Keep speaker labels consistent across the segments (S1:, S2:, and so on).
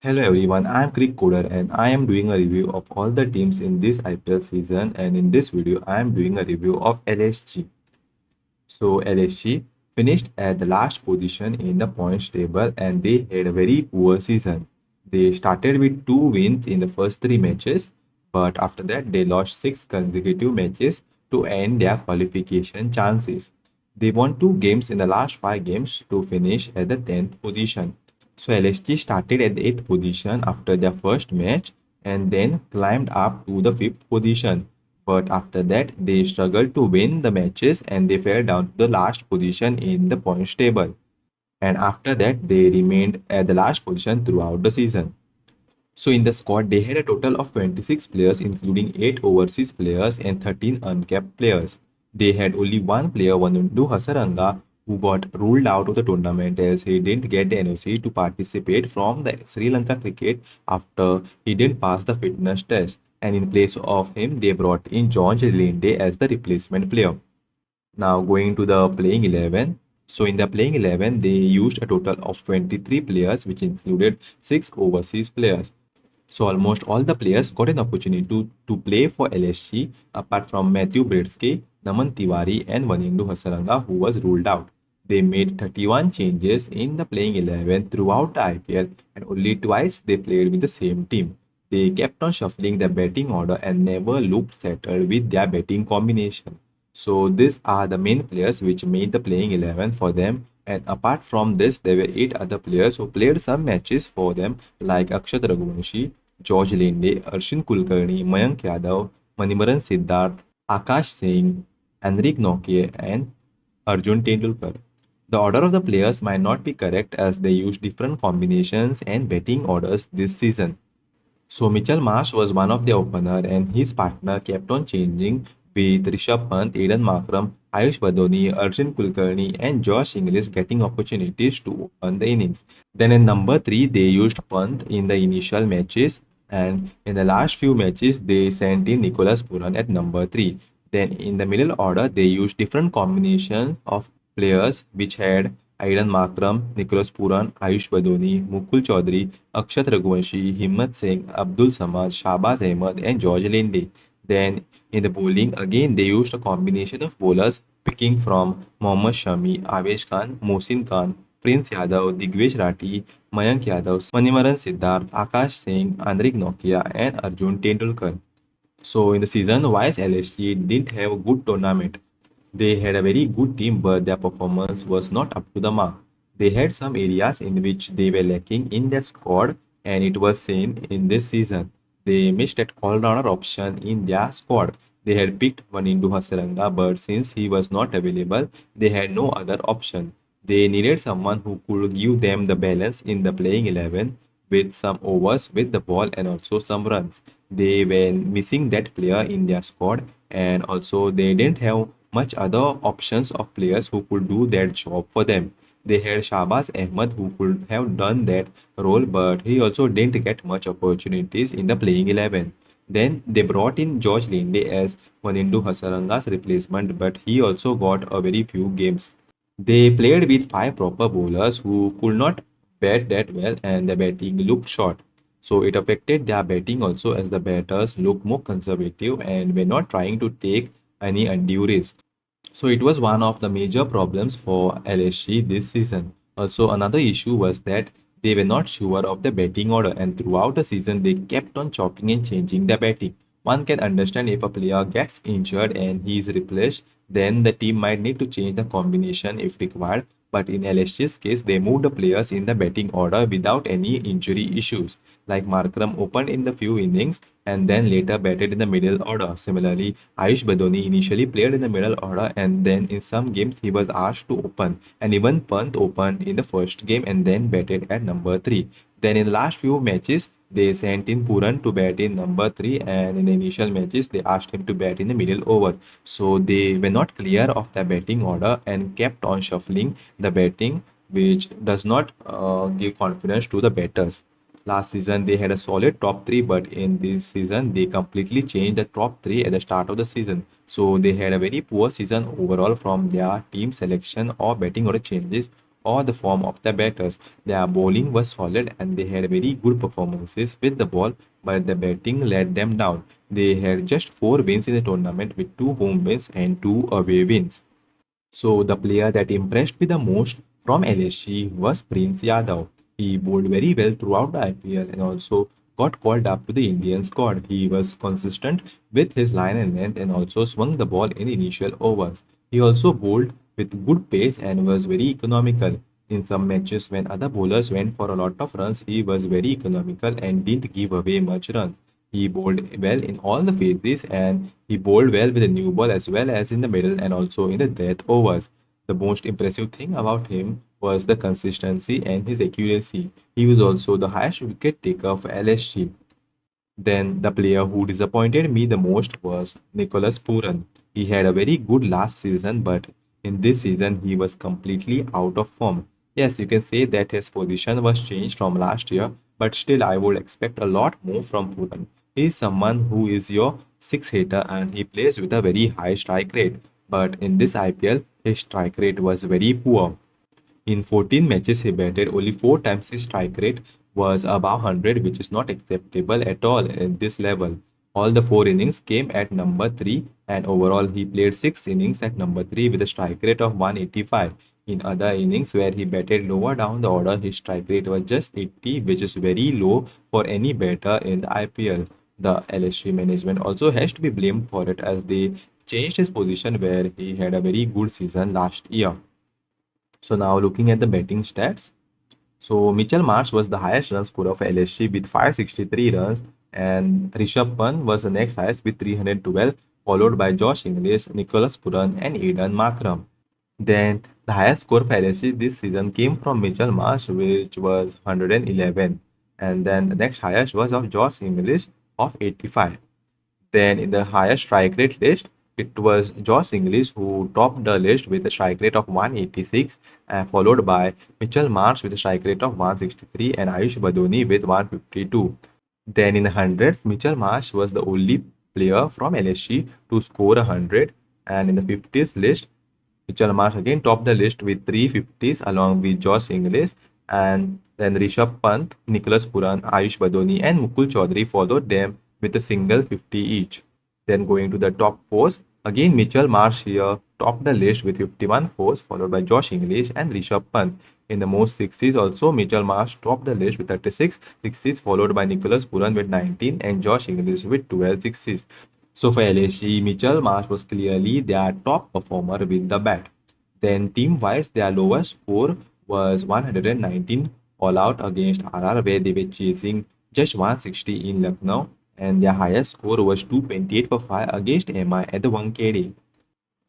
S1: Hello everyone, I am Crick Coder and I am doing a review of all the teams in this IPL season, and in this video I am doing a review of LSG. So LSG finished at the last position in the points table and they had a very poor season. They started with 2 wins in the first 3 matches, but after that they lost 6 consecutive matches to end their qualification chances. They won 2 games in the last 5 games to finish at the 10th position. So LSG started at the 8th position after their first match and then climbed up to the 5th position. But after that, they struggled to win the matches and they fell down to the last position in the points table. And after that, they remained at the last position throughout the season. So in the squad, they had a total of 26 players, including 8 overseas players and 13 uncapped players. They had only one player, Vanundu Hasaranga, who got ruled out of the tournament as he didn't get the NOC to participate from the Sri Lanka cricket after he didn't pass the fitness test. And in place of him, they brought in George Linde as the replacement player. Now going to the playing 11. So in the playing 11, they used a total of 23 players, which included 6 overseas players. So almost all the players got an opportunity to play for LSG apart from Matthew Britsky, Naman Tiwari and Vanindu Hasaranga, who was ruled out. They made 31 changes in the playing 11 throughout the IPL and only twice they played with the same team. They kept on shuffling their batting order and never looked settled with their batting combination. So these are the main players which made the playing 11 for them, and apart from this there were 8 other players who played some matches for them like Akshat Raghuvanshi, George Linde, Arshin Kulkarni, Mayank Yadav, Manimaran Siddharth, Akash Singh, Enrique Nokia, and Arjun Tendulkar. The order of the players might not be correct as they use different combinations and batting orders this season. So Mitchell Marsh was one of the opener and his partner kept on changing with Rishabh Pant, Aiden Markram, Ayush Badoni, Arjun Kulkarni and Josh Inglis getting opportunities to open the innings. Then in number 3 they used Pant in the initial matches and in the last few matches they sent in Nicholas Puran at number 3. Then in the middle order they used different combinations of players which had Aidan Markram, Nicholas Puran, Ayush Badoni, Mukul Chaudhary, Akshat Raghuvanshi, Himmat Singh, Abdul Samad, Shahbaz Ahmed, and George Linde. Then in the bowling, again they used a combination of bowlers picking from Mohammad Shami, Avesh Khan, Mohsin Khan, Prince Yadav, Digvesh Rathi, Mayank Yadav, Manimaran Siddharth, Akash Singh, Andrik Nokia, and Arjun Tendulkar. So in the season, wise LSG didn't have a good tournament. They had a very good team, but their performance was not up to the mark. They had some areas in which they were lacking in their squad, and it was seen in this season. They missed that all-rounder option in their squad. They had picked Vanindu Hasaranga, but since he was not available, they had no other option. They needed someone who could give them the balance in the playing 11 with some overs with the ball and also some runs. They were missing that player in their squad, and also they didn't have much other options of players who could do that job for them. They had Shahbaz Ahmed who could have done that role, but he also didn't get much opportunities in the playing 11. Then they brought in George Linde as Vanindu Hasaranga's replacement, but he also got a very few games. They played with 5 proper bowlers who could not bat that well and the batting looked short. So it affected their batting also as the batters looked more conservative and were not trying to take any undue risk. So it was one of the major problems for LSG this season. Also, another issue was that they were not sure of the batting order, and throughout the season, they kept on chopping and changing their batting. One can understand if a player gets injured and he is replaced, then the team might need to change the combination if required. But in LSG's case, they moved the players in the batting order without any injury issues. Like Markram opened in the few innings and then later batted in the middle order. Similarly, Ayush Badoni initially played in the middle order and then in some games he was asked to open. And even Pant opened in the first game and then batted at number 3. Then in the last few matches, they sent in Puran to bat in number 3, and in the initial matches they asked him to bat in the middle over. So they were not clear of the batting order and kept on shuffling the batting, which does not give confidence to the batters. Last season they had a solid top 3, but in this season they completely changed the top 3 at the start of the season. So they had a very poor season overall from their team selection or batting order changes or the form of the batters. Their bowling was solid and they had very good performances with the ball, but the batting let them down. They had just 4 wins in the tournament with 2 home wins and 2 away wins. So the player that impressed me the most from LSG was Prince Yadav. He bowled very well throughout the IPL and also got called up to the Indian squad. He was consistent with his line and length and also swung the ball in the initial overs. He also bowled with good pace and was very economical. In some matches when other bowlers went for a lot of runs, he was very economical and didn't give away much runs. He bowled well in all the phases and he bowled well with the new ball as well as in the middle and also in the death overs. The most impressive thing about him was the consistency and his accuracy. He was also the highest wicket taker for LSG. Then the player who disappointed me the most was Nicholas Puran. He had a very good last season, but in this season he was completely out of form. Yes, you can say that his position was changed from last year, but still I would expect a lot more from Puran. He is someone who is your six hitter and he plays with a very high strike rate. But in this IPL, his strike rate was very poor. In 14 matches he batted, only 4 times his strike rate was above 100, which is not acceptable at all at this level. All the 4 innings came at number 3 and overall he played 6 innings at number 3 with a strike rate of 185. In other innings where he batted lower down the order, his strike rate was just 80, which is very low for any batter in the IPL. The LSG management also has to be blamed for it as they changed his position where he had a very good season last year. So now looking at the betting stats. So Mitchell Marsh was the highest run scorer of LSG with 563 runs and Rishabh Pant was the next highest with 312 followed by Josh Inglis, Nicholas Puran and Aidan Markram. Then the highest score for LSG this season came from Mitchell Marsh which was 111 and then the next highest was of Josh Inglis of 85. Then in the highest strike rate list, it was Josh English who topped the list with a strike rate of 186, followed by Mitchell Marsh with a strike rate of 163 and Ayush Badoni with 152. Then in the hundreds, Mitchell Marsh was the only player from LSG to score 100, and in the 50s list, Mitchell Marsh again topped the list with 350s along with Josh English, and then Rishabh Pant, Nicholas Puran, Ayush Badoni, and Mukul Chaudhary followed them with a single 50 each. Then going to the top fours, again Mitchell Marsh here topped the list with 51 fours, followed by Josh English and Rishabh Pant. In the most sixes, also Mitchell Marsh topped the list with 36 sixes, followed by Nicholas Puran with 19 and Josh English with 12 sixes. So for LSG, Mitchell Marsh was clearly their top performer with the bat. Then team-wise, their lowest score was 119 all out against RR where they were chasing just 160 in Lucknow and their highest score was 228 for 5 against MI at the Wankhede.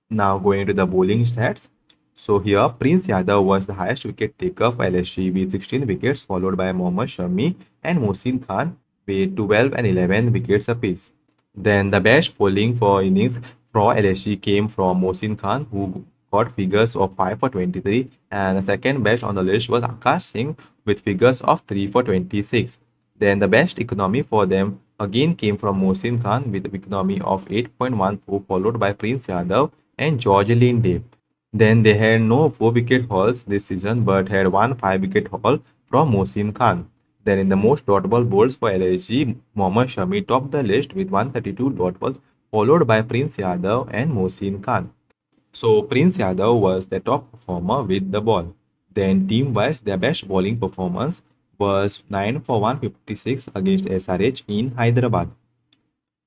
S1: Now going to the bowling stats. So here Prince Yadav was the highest wicket taker for LSG with 16 wickets followed by Mohammad Shami and Mohsin Khan with 12 and 11 wickets apiece. Then the best bowling for innings for LSG came from Mohsin Khan who got figures of 5 for 23 and the second best on the list was Akash Singh with figures of 3 for 26. Then the best economy for them again came from Mohsin Khan with an economy of 8.14 followed by Prince Yadav and George Linde. Then they had no 4-wicket hauls this season but had one 5-wicket haul from Mohsin Khan. Then in the most dot ball bowls for LSG, Mohammad Shami topped the list with 132 dot balls followed by Prince Yadav and Mohsin Khan. So Prince Yadav was the top performer with the ball. Then team-wise, their best bowling performance was 9 for 156 against SRH in Hyderabad.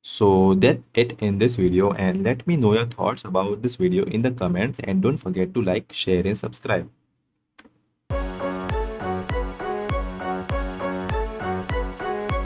S1: So that's it in this video and let me know your thoughts about this video in the comments and don't forget to like, share and subscribe.